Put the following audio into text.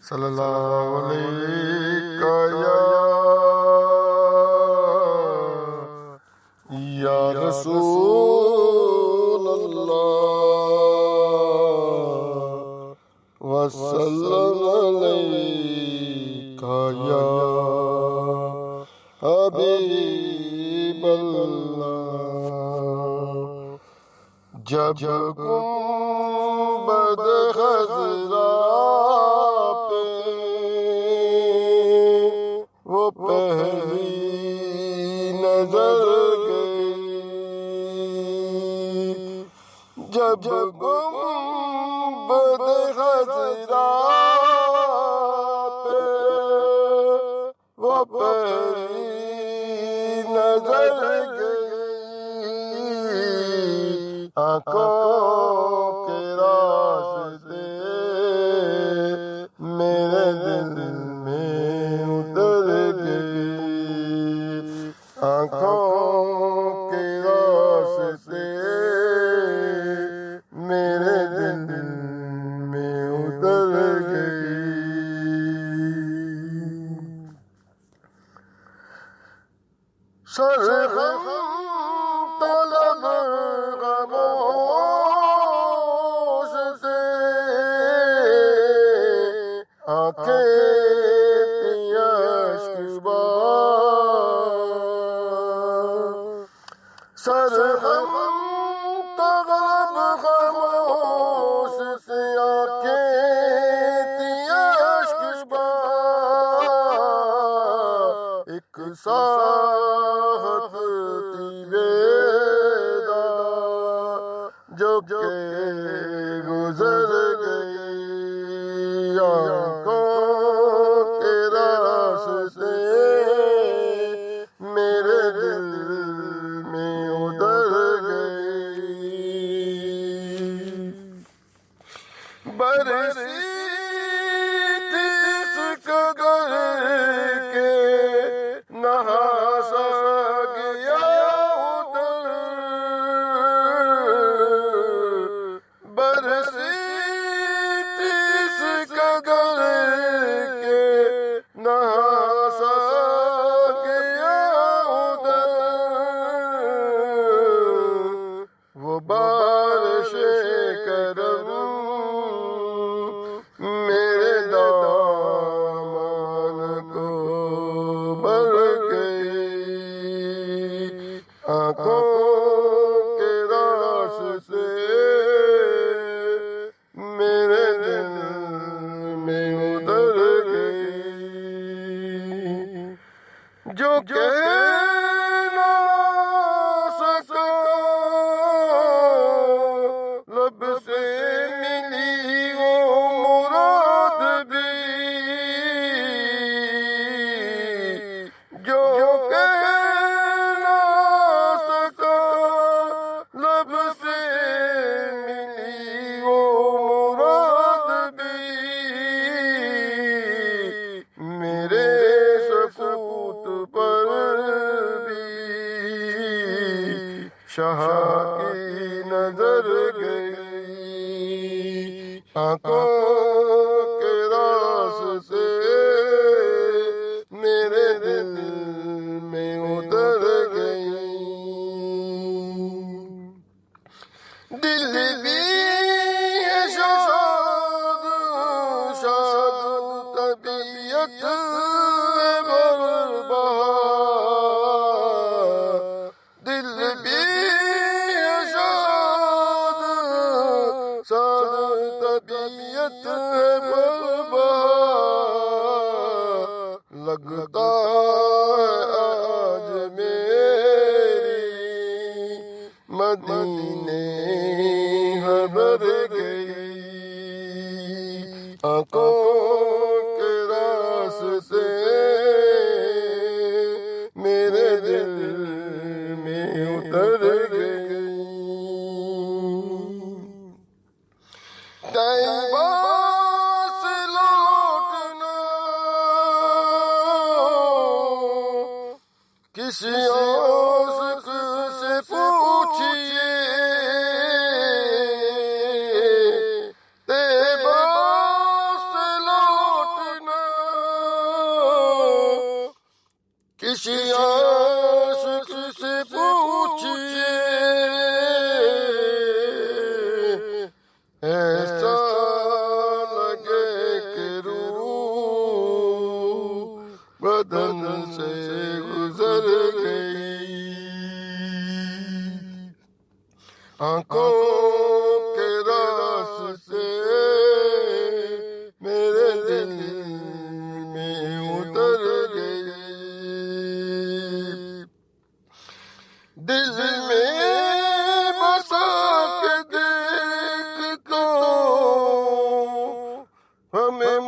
صلی اللہ علیہ یا رسول اللہ وسلم علیکہ یا حبیب اللہ۔ جب گنبد خضرا پہ وہ پہلی نظر گئی، جب گنبد خضرا پہ وہ پہلی نظر گئی، آنکھوں کے راستے میرے دل میں اتر گئی، آنکھوں کے راستے میرے دل میں اتر گئی۔ سرغم طلب خاموش سے آنکھیں تھی اشکبار، سرغم طلب خاموش سے آنکھیں تھی اشکبار، ایک ساحت تھی بیدار جو کہ گزر گئی، آنکھوں کے راستے میرے دل میں اتر گئی، برسی تھی اس قدر کے نہا سا گیا ادھر، برسی تھی اس قدر کے نہا سا گیا ادھر، وہ بارش کرم میرے دامان کو بھر گئی، آنکھوں کے راستے میرے دل میں اتر گئی، جو کہہ نہ سکا لب سے ملی وہ مراد بھی، جو کہہ نہ سکا لب سے ملی وہ مراد بھی، میرے سکوت پر بھی شاہ کی نظر گئی، آنکھوں کے راستے میرے دل میں اتر گئی، دل بھی ہے شاد شاد طبیعت ہے بربہار، دل بھی ہے شاد شاد طبیعت ہے بربہار، لگتا ہے آج میری مدینے بھر گئی، آنکھوں کے راستے میرے دل میں اتر گئی، طیبہ سے لوٹنا کسی عاشق سے پوچھئے، طیبہ سے لوٹ کسی عاشق سے پوچھئے ایسا لگے کہ روح بدن سے گزر گئی آنکھوں کے راستے میرے دل میں اتر گئی دل میں بسا کے دیکھ تو ہمیں